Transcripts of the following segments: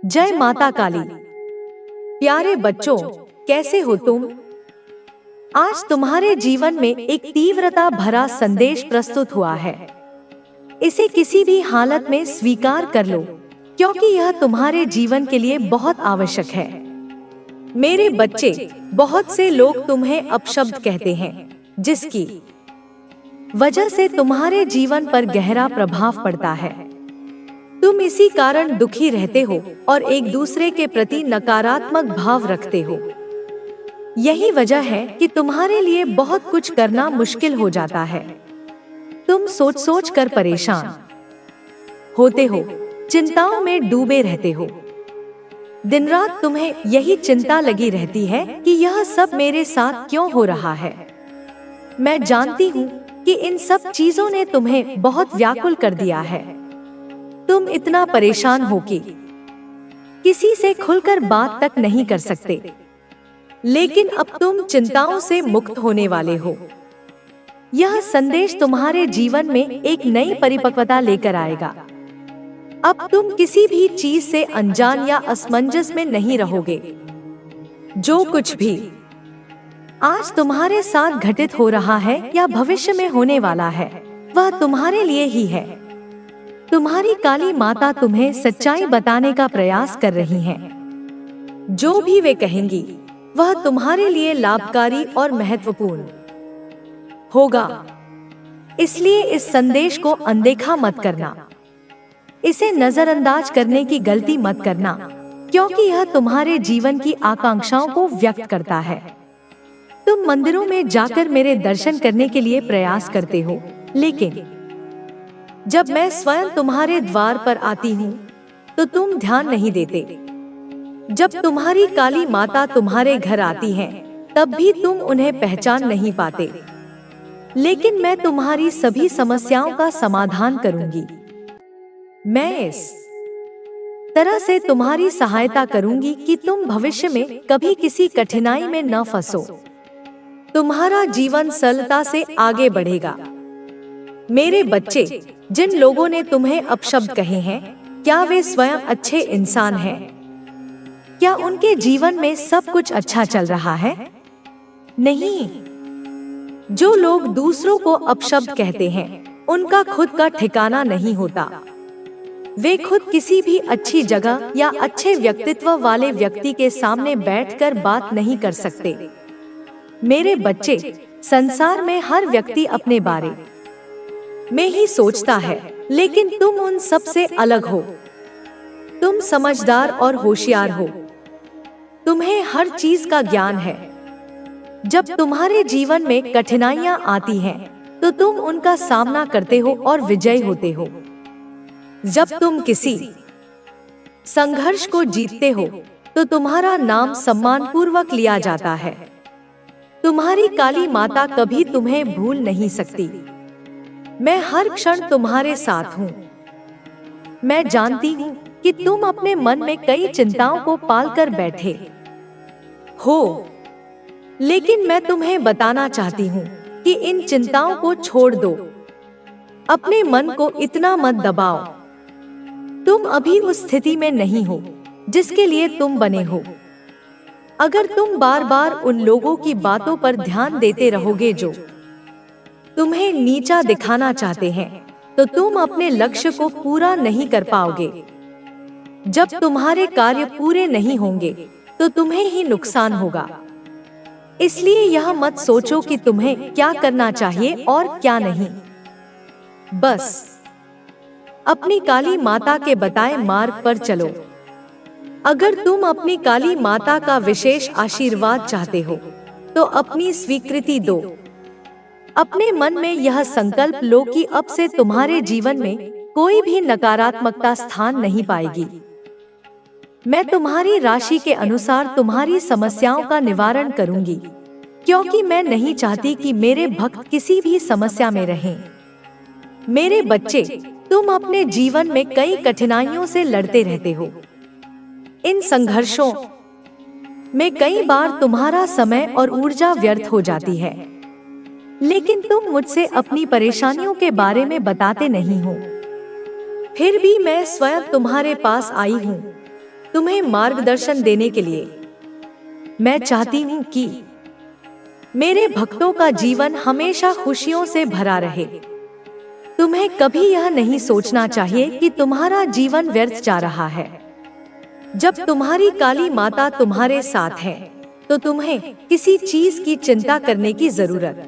जय माता काली। प्यारे बच्चों, कैसे हो तुम? आज तुम्हारे जीवन में एक तीव्रता भरा संदेश प्रस्तुत हुआ है। इसे किसी भी हालत में स्वीकार कर लो, क्योंकि यह तुम्हारे जीवन के लिए बहुत आवश्यक है। मेरे बच्चे, बहुत से लोग तुम्हें अपशब्द कहते हैं, जिसकी वजह से तुम्हारे जीवन पर गहरा प्रभाव पड़ता है। तुम इसी कारण दुखी रहते हो और एक दूसरे के प्रति नकारात्मक भाव रखते हो। यही वजह है कि तुम्हारे लिए बहुत कुछ करना मुश्किल हो जाता है। तुम सोच सोच कर परेशान होते हो, चिंताओं में डूबे रहते हो। दिन रात तुम्हें यही चिंता लगी रहती है कि यह सब मेरे साथ क्यों हो रहा है। मैं जानती हूँ कि इन सब चीजों ने तुम्हें बहुत व्याकुल कर दिया है। तुम इतना परेशान हो कि किसी से खुलकर बात तक नहीं कर सकते। लेकिन अब तुम चिंताओं से मुक्त होने वाले हो। यह संदेश तुम्हारे जीवन में एक नई परिपक्वता लेकर आएगा। अब तुम किसी भी चीज से अनजान या असमंजस में नहीं रहोगे। जो कुछ भी आज तुम्हारे साथ घटित हो रहा है या भविष्य में होने वाला है, वह तुम्हारे लिए ही है। तुम्हारी काली माता तुम्हें सच्चाई बताने का प्रयास कर रही हैं। जो भी वे कहेंगी, वह तुम्हारे लिए लाभकारी और महत्वपूर्ण होगा। इसलिए इस संदेश को अनदेखा मत करना। इसे नजरअंदाज करने की गलती मत करना, क्योंकि यह तुम्हारे जीवन की आकांक्षाओं को व्यक्त करता है। तुम मंदिरों में जाकर मेरे दर्शन करने के लिए प्रयास करते हो, लेकिन जब मैं स्वयं तुम्हारे द्वार पर आती हूँ, तो तुम ध्यान नहीं देते। जब तुम्हारी काली माता तुम्हारे घर आती हैं, तब भी तुम उन्हें पहचान नहीं पाते। लेकिन मैं तुम्हारी सभी समस्याओं का समाधान करूंगी। मैं इस तरह से तुम्हारी सहायता करूंगी कि तुम भविष्य में कभी किसी कठिनाई में न फंसो। तुम्हारा जीवन सरलता से आगे बढ़ेगा। मेरे बच्चे, जिन लोगों ने तुम्हें अपशब्द कहे हैं, क्या वे स्वयं अच्छे इंसान हैं? क्या उनके जीवन में सब कुछ अच्छा चल रहा है? नहीं। जो लोग दूसरों को अपशब्द कहते हैं, उनका खुद का ठिकाना नहीं होता। वे खुद किसी भी अच्छी जगह या अच्छे व्यक्तित्व वाले व्यक्ति के सामने बैठकर बात नहीं कर सकते। मेरे बच्चे, संसार में हर व्यक्ति अपने बारे में ही सोचता है, लेकिन तुम उन सब से अलग हो। तुम समझदार और होशियार हो। तुम्हें हर चीज का ज्ञान है। जब तुम्हारे जीवन में कठिनाइयां आती हैं, तो तुम उनका सामना करते हो और विजयी होते हो। जब तुम किसी संघर्ष को जीतते हो, तो तुम्हारा नाम सम्मानपूर्वक लिया जाता है। तुम्हारी काली माता कभी तुम्हें भूल नहीं सकती। मैं हर क्षण तुम्हारे साथ हूँ। मैं जानती हूँ कि तुम अपने मन में कई चिंताओं को पालकर बैठे हो, लेकिन मैं तुम्हें बताना चाहती हूँ कि इन चिंताओं को छोड़ दो। अपने मन को इतना मत दबाओ। तुम अभी उस स्थिति में नहीं हो जिसके लिए तुम बने हो। अगर तुम बार बार उन लोगों की बातों पर ध्यान देते रहोगे जो तुम्हें नीचा दिखाना चाहते हैं, तो तुम अपने लक्ष्य को पूरा नहीं कर पाओगे। जब तुम्हारे कार्य पूरे नहीं होंगे, तो तुम्हें ही नुकसान होगा। इसलिए यह मत सोचो कि तुम्हें क्या करना चाहिए और क्या नहीं। बस अपनी काली माता के बताए मार्ग पर चलो। अगर तुम अपनी काली माता का विशेष आशीर्वाद चाहते हो, तो अपनी स्वीकृति दो। अपने मन में यह संकल्प लो कि अब से तुम्हारे जीवन में कोई भी नकारात्मकता स्थान नहीं पाएगी। मैं तुम्हारी राशि के अनुसार तुम्हारी समस्याओं का निवारण करूंगी, क्योंकि मैं नहीं चाहती कि मेरे भक्त किसी भी समस्या में रहें। मेरे बच्चे, तुम अपने जीवन में कई कठिनाइयों से लड़ते रहते हो। इन संघर्षों में कई बार तुम्हारा समय और ऊर्जा व्यर्थ हो जाती है, लेकिन तुम मुझसे अपनी परेशानियों के बारे में बताते नहीं हो। फिर भी मैं स्वयं तुम्हारे पास आई हूँ। तुम्हें मार्गदर्शन देने के लिए। मैं चाहती हूँ कि मेरे भक्तों का जीवन हमेशा खुशियों से भरा रहे। तुम्हें कभी यह नहीं सोचना चाहिए कि तुम्हारा जीवन व्यर्थ जा रहा है। जब तुम्हारी काली माता तुम्हारे साथ है, तो तुम्हें किसी चीज की चिंता करने की जरूरत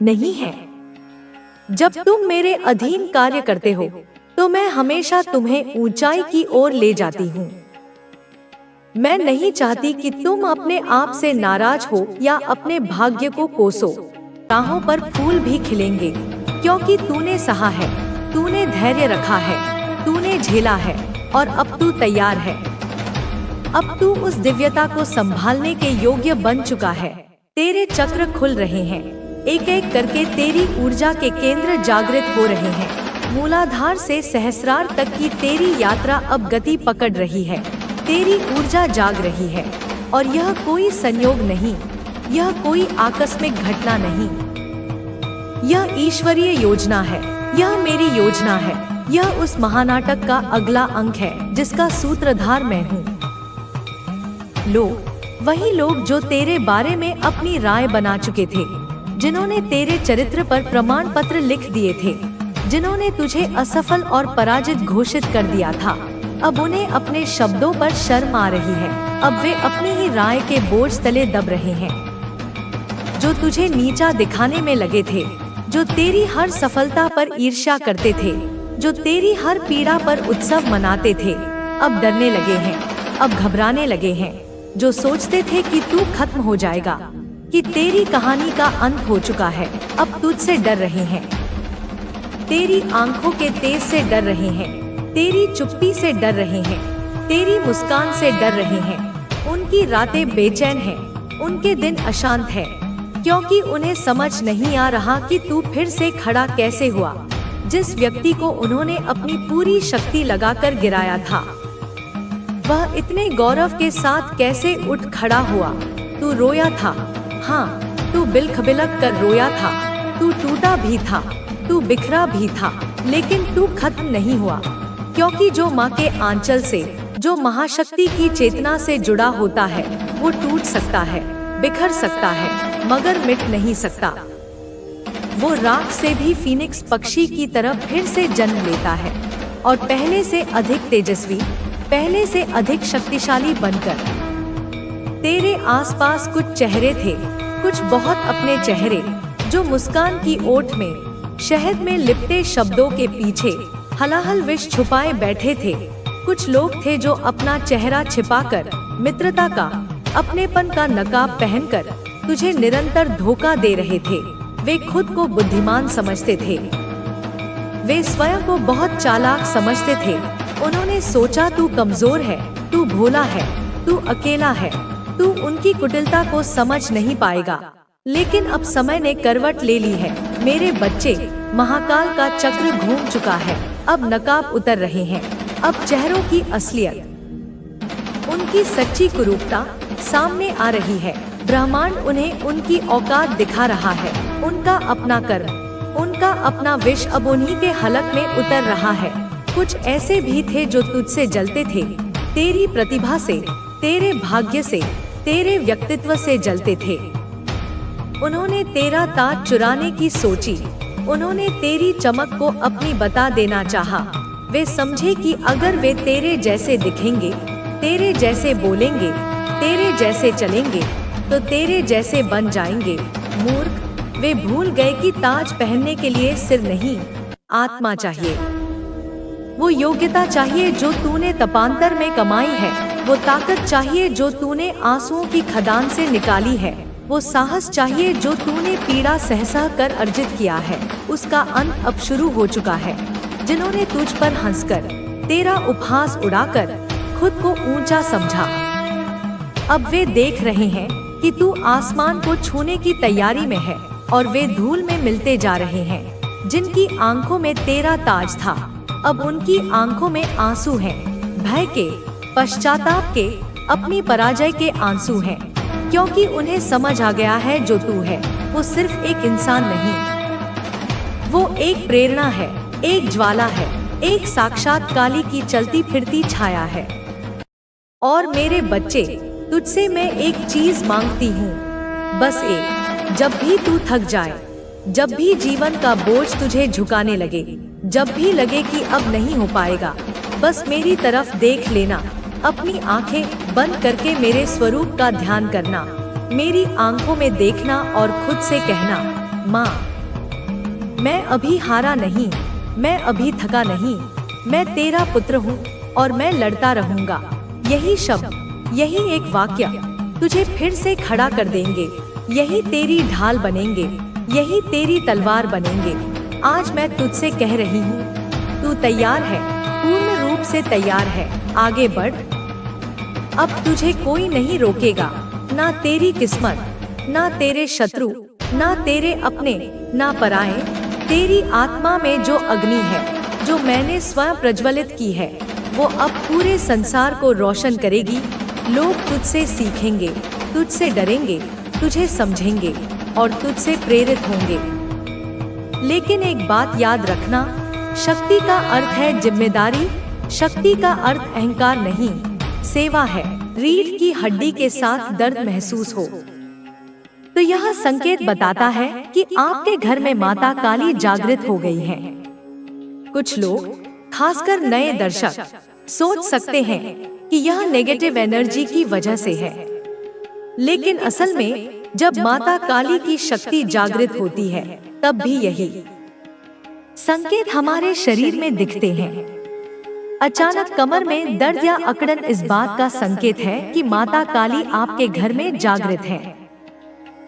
नहीं है। जब तुम मेरे अधीन कार्य करते हो, तो मैं हमेशा तुम्हें ऊंचाई की ओर ले जाती हूँ। मैं नहीं चाहती कि तुम अपने आप से नाराज हो या अपने भाग्य को कोसो। राहों पर फूल भी खिलेंगे, क्योंकि तूने सहा है, तूने धैर्य रखा है, तूने झेला है और अब तू तैयार है। अब तू उस दिव्यता को संभालने के योग्य बन चुका है। तेरे चक्र खुल रहे हैं, एक एक करके तेरी ऊर्जा के केंद्र जागृत हो रहे हैं। मूलाधार से सहस्रार तक की तेरी यात्रा अब गति पकड़ रही है। तेरी ऊर्जा जाग रही है और यह कोई संयोग नहीं, यह कोई आकस्मिक घटना नहीं, यह ईश्वरीय योजना है, यह मेरी योजना है। यह उस महानाटक का अगला अंक है जिसका सूत्रधार मैं हूँ। लोग, वही लोग जो तेरे बारे में अपनी राय बना चुके थे, जिन्होंने तेरे चरित्र पर प्रमाण पत्र लिख दिए थे, जिन्होंने तुझे असफल और पराजित घोषित कर दिया था, अब उन्हें अपने शब्दों पर शर्म आ रही है। अब वे अपनी ही राय के बोझ तले दब रहे हैं। जो तुझे नीचा दिखाने में लगे थे, जो तेरी हर सफलता पर ईर्ष्या करते थे, जो तेरी हर पीड़ा पर उत्सव मनाते थे, अब डरने लगे हैं, अब घबराने लगे हैं। जो सोचते थे कि तू खत्म हो जाएगा, कि तेरी कहानी का अंत हो चुका है, अब तुझसे डर रहे हैं। तेरी आंखों के तेज से डर रहे हैं, तेरी चुप्पी से डर रहे हैं, तेरी मुस्कान से डर रहे हैं। उनकी रातें बेचैन हैं, उनके दिन अशांत हैं, क्योंकि उन्हें समझ नहीं आ रहा कि तू फिर से खड़ा कैसे हुआ। जिस व्यक्ति को उन्होंने अपनी पूरी शक्ति लगाकर गिराया था, वह इतने गौरव के साथ कैसे उठ खड़ा हुआ। तू रोया था, हाँ, तू बिलख-बिलख कर रोया था, तू टूटा भी था, तू बिखरा भी था, लेकिन तू खत्म नहीं हुआ। क्योंकि जो माँ के आंचल से, जो महाशक्ति की चेतना से जुड़ा होता है, वो टूट सकता है, बिखर सकता है, मगर मिट नहीं सकता। वो राख से भी फीनिक्स पक्षी की तरह फिर से जन्म लेता है, और पहले से अधिक तेजस्वी, पहले से अधिक शक्तिशाली बनकर। तेरे आसपास कुछ चेहरे थे, कुछ बहुत अपने चेहरे, जो मुस्कान की ओट में, शहद में लिपटे शब्दों के पीछे हलाहल विष छुपाए बैठे थे। कुछ लोग थे जो अपना चेहरा छिपाकर, मित्रता का, अपनेपन का नकाब पहनकर तुझे निरंतर धोखा दे रहे थे। वे खुद को बुद्धिमान समझते थे, वे स्वयं को बहुत चालाक समझते थे। उन्होंने सोचा तू कमजोर है, तू भोला है, तू अकेला है, तू उनकी कुटिलता को समझ नहीं पाएगा। लेकिन अब समय ने करवट ले ली है मेरे बच्चे। महाकाल का चक्र घूम चुका है, अब नकाब उतर रहे हैं, अब चेहरों की असलियत, उनकी सच्ची कुरूपता सामने आ रही है। ब्रह्मांड उन्हें उनकी औकात दिखा रहा है। उनका अपना कर्म, उनका अपना विष अब उन्हीं के हलक में उतर रहा है। कुछ ऐसे भी थे जो तुझसे जलते थे, तेरी प्रतिभा से, तेरे भाग्य से, तेरे व्यक्तित्व से जलते थे। उन्होंने तेरा ताज चुराने की सोची, उन्होंने तेरी चमक को अपनी बता देना चाहा। वे समझे कि अगर वे तेरे जैसे दिखेंगे, तेरे जैसे बोलेंगे, तेरे जैसे चलेंगे, तो तेरे जैसे बन जाएंगे। मूर्ख, वे भूल गए कि ताज पहनने के लिए सिर नहीं, आत्मा चाहिए। वो योग्यता चाहिए जो तूने तपांतर में कमाई है, वो ताकत चाहिए जो तूने आंसुओं की खदान से निकाली है, वो साहस चाहिए जो तूने पीड़ा सह सह कर अर्जित किया है। उसका अंत अब शुरू हो चुका है। जिन्होंने तुझ पर हंसकर, तेरा उपहास उड़ाकर खुद को ऊंचा समझा, अब वे देख रहे हैं कि तू आसमान को छूने की तैयारी में है, और वे धूल में मिलते जा रहे हैं। जिनकी आंखों में तेरा ताज था, अब उनकी आंखों में आंसू हैं, भय के, पश्चाताप के, अपनी पराजय के आंसू हैं। क्योंकि उन्हें समझ आ गया है जो तू है, वो सिर्फ एक इंसान नहीं, वो एक प्रेरणा है, एक ज्वाला है, एक साक्षात काली की चलती फिरती छाया है। और मेरे बच्चे, तुझसे मैं एक चीज मांगती हूँ, बस एक। जब भी तू थक जाए, जब भी जीवन का बोझ तुझे झुकाने लगे, जब भी लगे कि अब नहीं हो पाएगा, बस मेरी तरफ देख लेना। अपनी आंखें बंद करके मेरे स्वरूप का ध्यान करना, मेरी आंखों में देखना और खुद से कहना, माँ, मैं अभी हारा नहीं, मैं अभी थका नहीं, मैं तेरा पुत्र हूँ और मैं लड़ता रहूंगा। यही शब्द, यही एक वाक्य तुझे फिर से खड़ा कर देंगे, यही तेरी ढाल बनेंगे, यही तेरी तलवार बनेंगे। आज मैं तुझसे कह रही हूँ, तू तैयार है, पूर्ण रूप से तैयार है। आगे बढ़, अब तुझे कोई नहीं रोकेगा, ना तेरी किस्मत, ना तेरे शत्रु, ना तेरे अपने, ना पराए। तेरी आत्मा में जो अग्नि है, जो मैंने स्वयं प्रज्वलित की है, वो अब पूरे संसार को रोशन करेगी। लोग तुझसे सीखेंगे, तुझसे डरेंगे, तुझे समझेंगे और तुझसे प्रेरित होंगे। लेकिन एक बात याद रखना, शक्ति का अर्थ है जिम्मेदारी, शक्ति का अर्थ अहंकार नहीं, सेवा है। रीढ़ की हड्डी के साथ दर्द महसूस हो तो यह संकेत बताता है कि आपके घर में माता काली जागृत हो गई है। कुछ लोग, खासकर नए दर्शक, सोच सकते हैं कि यह नेगेटिव एनर्जी की वजह से है, लेकिन असल में जब माता काली की शक्ति जागृत होती है, तब भी यही संकेत हमारे शरीर में दिखते हैं। अचानक कमर में दर्द या अकड़न इस बात का संकेत है कि माता काली आपके घर में जागृत है।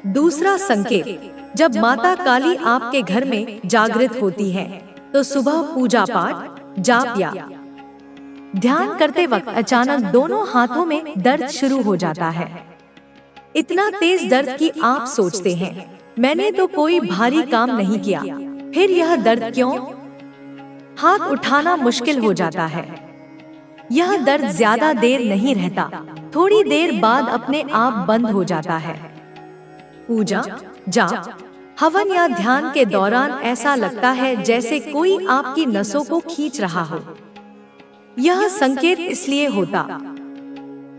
दूसरा संकेत, जब माता काली आपके घर में जागृत होती है, तो सुबह पूजा पाठ, जाप या ध्यान करते वक्त अचानक दोनों हाथों में दर्द शुरू हो जाता है। इतना तेज दर्द कि आप सोचते हैं, मैंने तो कोई भारी काम नहीं किया, फिर यह दर्द क्यों? हाथ उठाना मुश्किल हो जाता है। यह दर्द ज्यादा देर नहीं रहता, थोड़ी देर बाद अपने आप बंद हो जाता है। पूजा, जाप, हवन या ध्यान के दौरान ऐसा लगता है जैसे कोई आपकी नसों को खींच रहा हो। यह संकेत इसलिए होता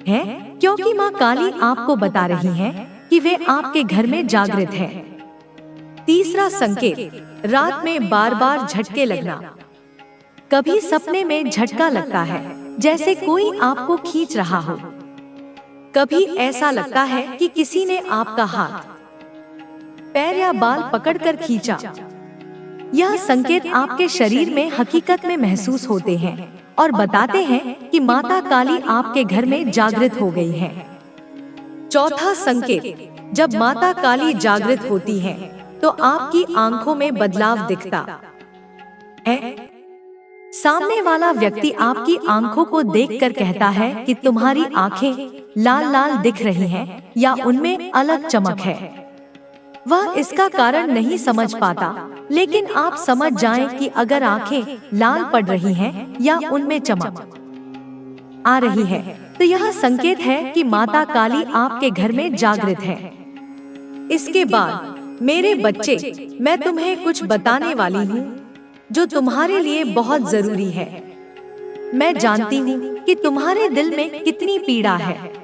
है क्योंकि माँ काली आपको बता रही हैं कि वे आपके घर में जागृत हैं। तीसरा संकेत, रात में बार बार झटके लगना। कभी सपने में झटका लगता है जैसे कोई आपको खींच रहा हो, कभी ऐसा लगता है कि किसी ने आपका हाथ, पैर या बाल पकड़कर खींचा। यह संकेत आपके शरीर में हकीकत में महसूस होते हैं और बताते हैं कि माता काली आपके घर में जागृत हो गई है। चौथा संकेत, जब माता काली जागृत होती है तो आपकी आंखों में बदलाव दिखता है। सामने वाला व्यक्ति आपकी आंखों को देखकर कहता है कि तुम्हारी आंखें लाल लाल दिख रही हैं या उनमें अलग चमक है। वह इसका कारण नहीं समझ पाता, लेकिन आप समझ जाएं कि अगर आंखें लाल पड़ रही हैं या उनमें चमक आ रही है, तो यह संकेत है कि माता काली आपके घर में जागृत है। इसके बाद मेरे बच्चे, मैं तुम्हें कुछ बताने वाली हूँ जो तुम्हारे लिए बहुत जरूरी है। मैं जानती हूँ कि तुम्हारे दिल में कितनी पीड़ा है।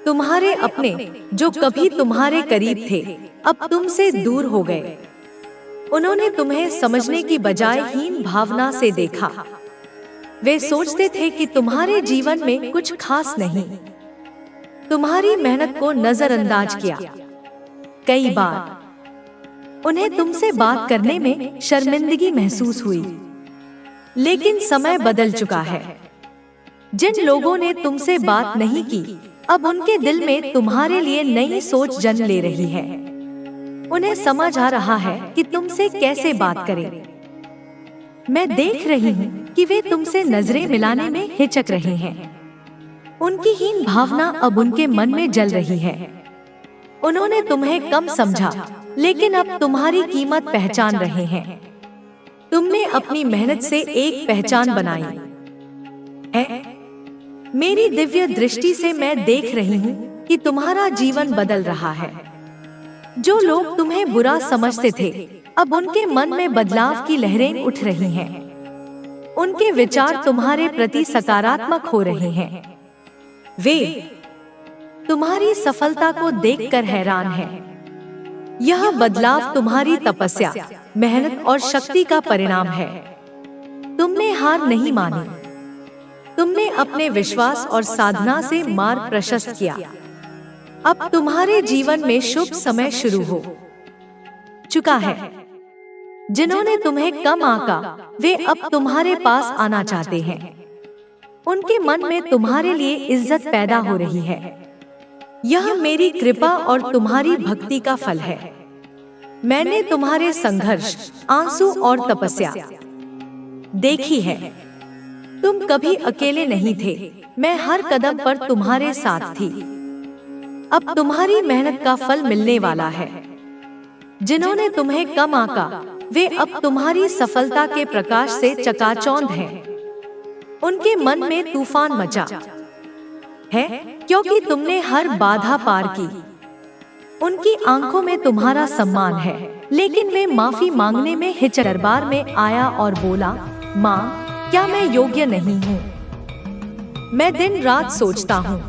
तुम्हारे अपने जो कभी तुम्हारे करीब थे, अब तुमसे दूर हो गए। उन्होंने तुम्हें समझने की बजाय हीन भावना से देखा। वे सोचते थे कि तुम्हारे जीवन में कुछ खास नहीं। तुम्हारी मेहनत को नजरअंदाज किया। कई बार उन्हें तुमसे बात करने में शर्मिंदगी महसूस हुई, लेकिन समय बदल चुका है। जिन लोगों ने तुमसे बात नहीं की, अब उनके दिल में तुम्हारे लिए नई सोच जन्म ले रही है। उन्हें समझ आ रहा है कि तुमसे कैसे बात करें। मैं देख रही हूँ कि वे तुमसे नजरें मिलाने में हिचक रहे हैं। उनकी हीन भावना अब उनके मन में जल रही है। उन्होंने तुम्हें कम समझा, लेकिन अब तुम्हारी कीमत पहचान रहे हैं। तुमने अपनी मेहनत से एक पहचान बनाई है। मेरी दिव्य दृष्टि से मैं देख रही हूँ कि तुम्हारा जीवन बदल रहा है। जो लोग तुम्हें बुरा समझते थे, अब उनके मन में बदलाव की लहरें उठ रही हैं। उनके विचार तुम्हारे प्रति सकारात्मक हो रहे हैं। वे तुम्हारी सफलता को देखकर हैरान हैं। यह बदलाव तुम्हारी तपस्या, मेहनत और शक्ति का परिणाम है। तुमने हार नहीं मानी। तुमने अपने विश्वास और साधना से मार्ग प्रशस्त किया। अब तुम्हारे जीवन में शुभ समय शुरू हो चुका है। जिन्होंने तुम्हें कम आंका, वे अब तुम्हारे पास आना चाहते हैं। उनके मन में तुम्हारे लिए इज्जत पैदा हो रही है। यह मेरी कृपा और तुम्हारी भक्ति का फल है। मैंने तुम्हारे संघर्ष, आंसू और तपस्या देखी है। तुम कभी अकेले नहीं थे। मैं हर कदम पर तुम्हारे साथ थी। अब तुम्हारी मेहनत का फल मिलने वाला है। जिन्होंने तुम्हें कम आंका, वे अब तुम्हारी सफलता के प्रकाश से चकाचौंध हैं। उनके मन में तूफान मचा है, क्योंकि तुमने हर बाधा पार की। उनकी आंखों में तुम्हारा सम्मान है, लेकिन वे माफी मांगने में हिचक। दरबार में आया और बोला, माँ, क्या मैं योग्य नहीं हूँ? मैं दिन रात सोचता हूँ,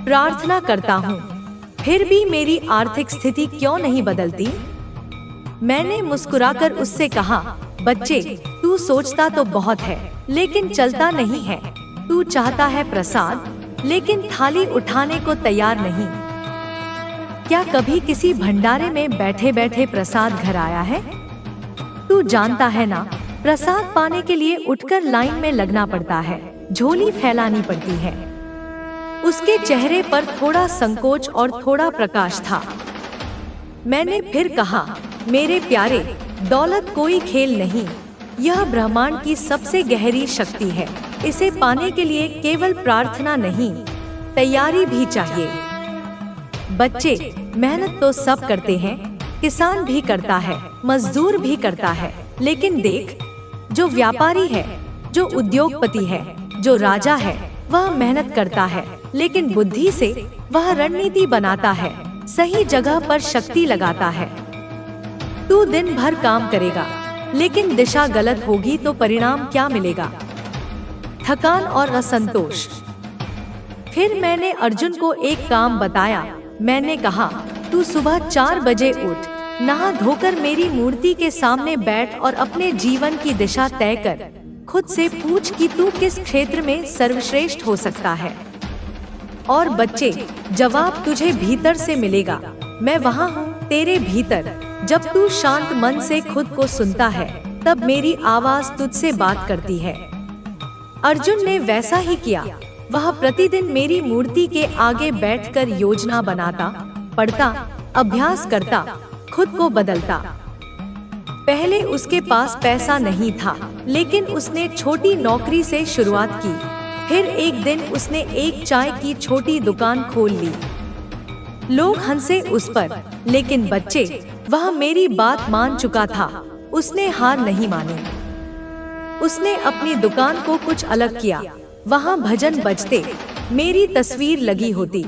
प्रार्थना करता हूँ, फिर भी मेरी आर्थिक स्थिति क्यों नहीं बदलती? मैंने मुस्कुराकर उससे कहा, बच्चे, तू सोचता तो बहुत है, लेकिन चलता नहीं है। तू चाहता है प्रसाद, लेकिन थाली उठाने को तैयार नहीं। क्या कभी किसी भंडारे में बैठे बैठे प्रसाद घर आया है? तू जानता है ना, प्रसाद पाने के लिए उठकर लाइन में लगना पड़ता है, झोली फैलानी पड़ती है। उसके चेहरे पर थोड़ा संकोच और थोड़ा प्रकाश था। मैंने फिर कहा, मेरे प्यारे, दौलत कोई खेल नहीं। यह ब्रह्मांड की सबसे गहरी शक्ति है। इसे पाने के लिए केवल प्रार्थना नहीं, तैयारी भी चाहिए। बच्चे, मेहनत तो सब करते हैं। किसान भी करता है, मजदूर भी करता है, लेकिन देख, जो व्यापारी है, जो उद्योगपति है, जो राजा है, वह मेहनत करता है, लेकिन बुद्धि से वह रणनीति बनाता है, सही जगह पर शक्ति लगाता है। तू दिन भर काम करेगा, लेकिन दिशा गलत होगी तो परिणाम क्या मिलेगा? थकान और असंतोष। फिर मैंने अर्जुन को एक काम बताया। मैंने कहा, तू सुबह 4 बजे उठ, नहा धोकर मेरी मूर्ति के सामने बैठ और अपने जीवन की दिशा तय कर। खुद से पूछ कि तू किस क्षेत्र में सर्वश्रेष्ठ हो सकता है। और बच्चे, जवाब तुझे भीतर से मिलेगा। मैं वहाँ हूँ, तेरे भीतर। जब तू शांत मन से खुद को सुनता है, तब मेरी आवाज तुझसे बात करती है। अर्जुन ने वैसा ही किया। वह प्रतिदिन मेरी मूर्ति के आगे बैठकर योजना बनाता, पढ़ता, अभ्यास करता, खुद को बदलता। पहले उसके पास पैसा नहीं था, लेकिन उसने छोटी नौकरी से शुरुआत की। फिर एक दिन उसने एक चाय की छोटी दुकान खोल ली। लोग हंसे उस पर, लेकिन बच्चे, वह मेरी बात मान चुका था। उसने हार नहीं मानी। उसने अपनी दुकान को कुछ अलग किया। वहाँ भजन बजते, मेरी तस्वीर लगी होती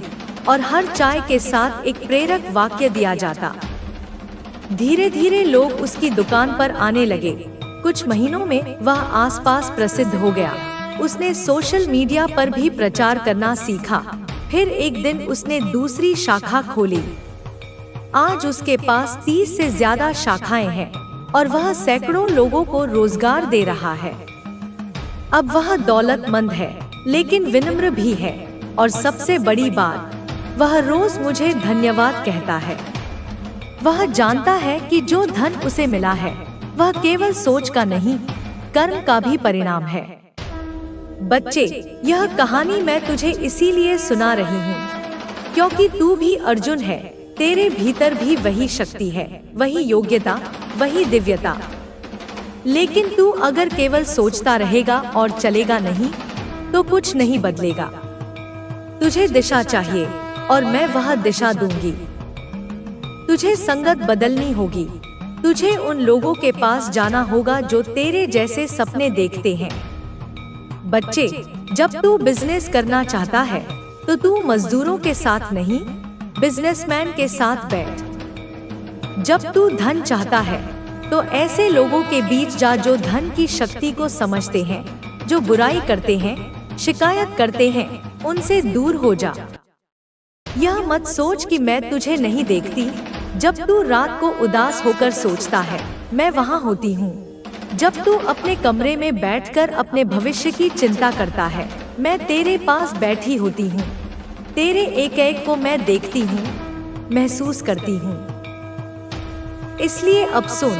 और हर चाय के साथ एक प्रेरक वाक्य दिया जाता। धीरे धीरे लोग उसकी दुकान पर आने लगे। कुछ महीनों में वह आसपास प्रसिद्ध हो गया। उसने सोशल मीडिया पर भी प्रचार करना सीखा। फिर एक दिन उसने दूसरी शाखा खोली। आज उसके पास 30 से ज्यादा शाखाएं हैं और वह सैकड़ों लोगों को रोजगार दे रहा है। अब वह दौलतमंद है, लेकिन विनम्र भी है, और सबसे बड़ी बात, वह रोज मुझे धन्यवाद कहता है। वह जानता है कि जो धन उसे मिला है, वह केवल सोच का नहीं, कर्म का भी परिणाम है। बच्चे, यह कहानी मैं तुझे इसीलिए सुना रही हूँ, क्योंकि तू भी अर्जुन है। तेरे भीतर भी वही शक्ति है, वही योग्यता, वही दिव्यता। लेकिन तू अगर केवल सोचता रहेगा और चलेगा नहीं, तो कुछ नहीं बदलेगा। तुझे दिशा चाहिए और मैं वह दिशा दूंगी। तुझे संगत बदलनी होगी। तुझे उन लोगों के पास जाना होगा जो तेरे जैसे सपने देखते हैं। बच्चे, जब तू बिजनेस करना चाहता है, तो तू मजदूरों के साथ नहीं, बिजनेसमैन के साथ बैठ। जब तू धन चाहता है, तो ऐसे लोगों के बीच जा जो धन की शक्ति को समझते हैं, जो बुराई करते हैं, शिकायत करते हैं उनसे दूर हो जा। यह मत सोच कि मैं तुझे नहीं देखती। जब तू रात को उदास होकर सोचता है, मैं वहाँ होती हूँ। जब तू अपने कमरे में बैठकर अपने भविष्य की चिंता करता है, मैं तेरे पास बैठी होती हूँ। तेरे एक एक को मैं देखती हूँ, महसूस करती हूँ। इसलिए अब सुन,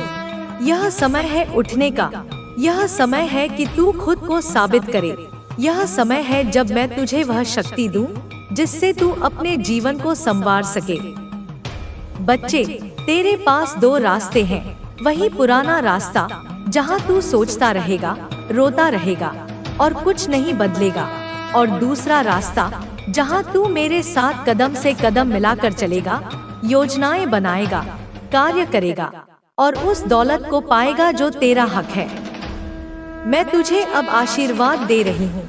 यह समय है उठने का। यह समय है कि तू खुद को साबित करे। यह समय है जब मैं तुझे वह शक्ति दूं जिससे तू अपने जीवन को संवार सके। बच्चे, तेरे पास दो रास्ते हैं। वही पुराना रास्ता जहां तू सोचता रहेगा, रोता रहेगा और कुछ नहीं बदलेगा, और दूसरा रास्ता जहां तू मेरे साथ कदम से कदम मिलाकर चलेगा, योजनाएं बनाएगा, कार्य करेगा और उस दौलत को पाएगा जो तेरा हक है। मैं तुझे अब आशीर्वाद दे रही हूँ।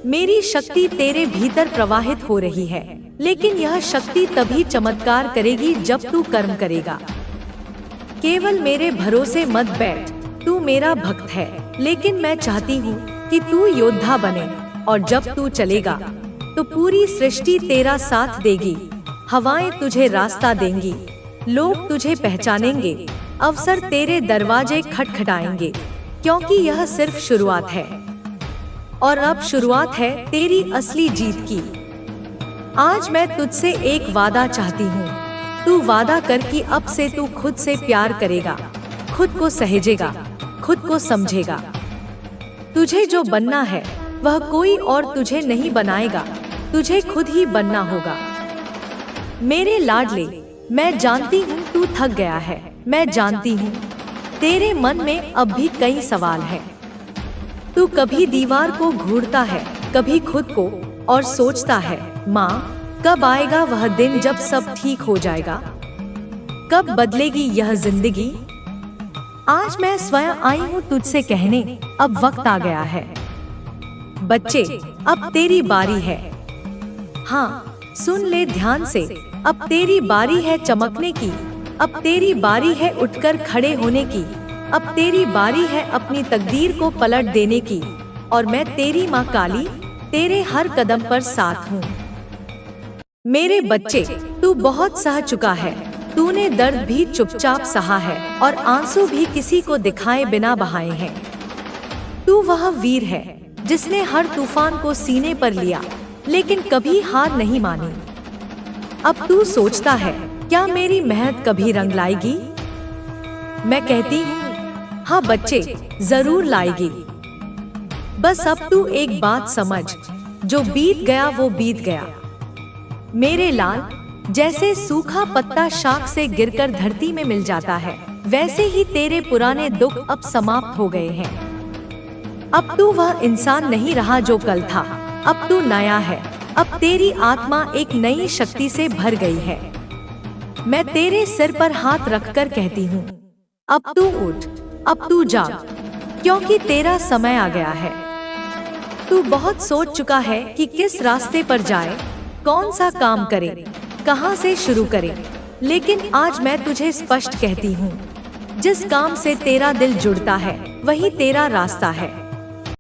मेरी शक्ति तेरे भीतर प्रवाहित हो रही है, लेकिन यह शक्ति तभी चमत्कार करेगी जब तू कर्म करेगा। केवल मेरे भरोसे मत बैठ। तू मेरा भक्त है, लेकिन मैं चाहती हूँ कि तू योद्धा बने, और जब तू चलेगा तो पूरी सृष्टि तेरा साथ देगी। हवाएं तुझे रास्ता देंगी, लोग तुझे पहचानेंगे, अवसर तेरे दरवाजे खटखटाएंगे, क्योंकि यह सिर्फ शुरुआत है। और अब शुरुआत है तेरी असली जीत की। आज मैं तुझसे एक वादा चाहती हूँ। तू वादा कर कि अब से तू खुद से प्यार करेगा, खुद को सहेजेगा, खुद को समझेगा। तुझे जो बनना है वह कोई और तुझे नहीं बनाएगा, तुझे खुद ही बनना होगा। मेरे लाडले, मैं जानती हूँ तू थक गया है। मैं जानती हूँ तेरे मन में अब भी कई सवाल हैं। तू कभी दीवार को घूरता है, कभी खुद को, और सोचता है, माँ, कब आएगा वह दिन जब सब ठीक हो जाएगा? कब बदलेगी यह जिंदगी? आज मैं स्वयं आई हूँ तुझसे कहने, अब वक्त आ गया है। बच्चे, अब तेरी बारी है। हाँ, सुन ले ध्यान से। अब तेरी बारी है चमकने की। अब तेरी बारी है उठकर खड़े होने की। अब तेरी बारी है अपनी तकदीर को पलट देने की। और मैं तेरी माँ काली तेरे हर कदम पर साथ हूँ। मेरे बच्चे, तू बहुत सह चुका है। तूने दर्द भी चुपचाप सहा है और आंसू भी किसी को दिखाए बिना बहाए हैं। तू वह वीर है जिसने हर तूफान को सीने पर लिया, लेकिन कभी हार नहीं मानी। अब तू सोचता है, क्या मेरी मेहनत कभी रंग लाएगी? मैं कहती हूँ, हाँ बच्चे, जरूर लाएगी। बस अब तू एक बात समझ, जो बीत गया वो बीत गया। मेरे लाल, जैसे सूखा पत्ता शाख से गिरकर धरती में मिल जाता है, वैसे ही तेरे पुराने दुख अब समाप्त हो गए हैं। अब तू वह इंसान नहीं रहा जो कल था। अब तू नया है। अब तेरी आत्मा एक नई शक्ति से भर गई है। मैं तेरे सिर पर हाथ रखकर कहती हूँ, अब तू उठ, अब तू जाग, क्योंकि तेरा समय आ गया है। तू बहुत सोच चुका है कि किस रास्ते पर जाए, कौन सा काम करे, कहां से शुरू करे, लेकिन आज मैं तुझे स्पष्ट कहती हूँ, जिस काम से तेरा दिल जुड़ता है वही तेरा रास्ता है।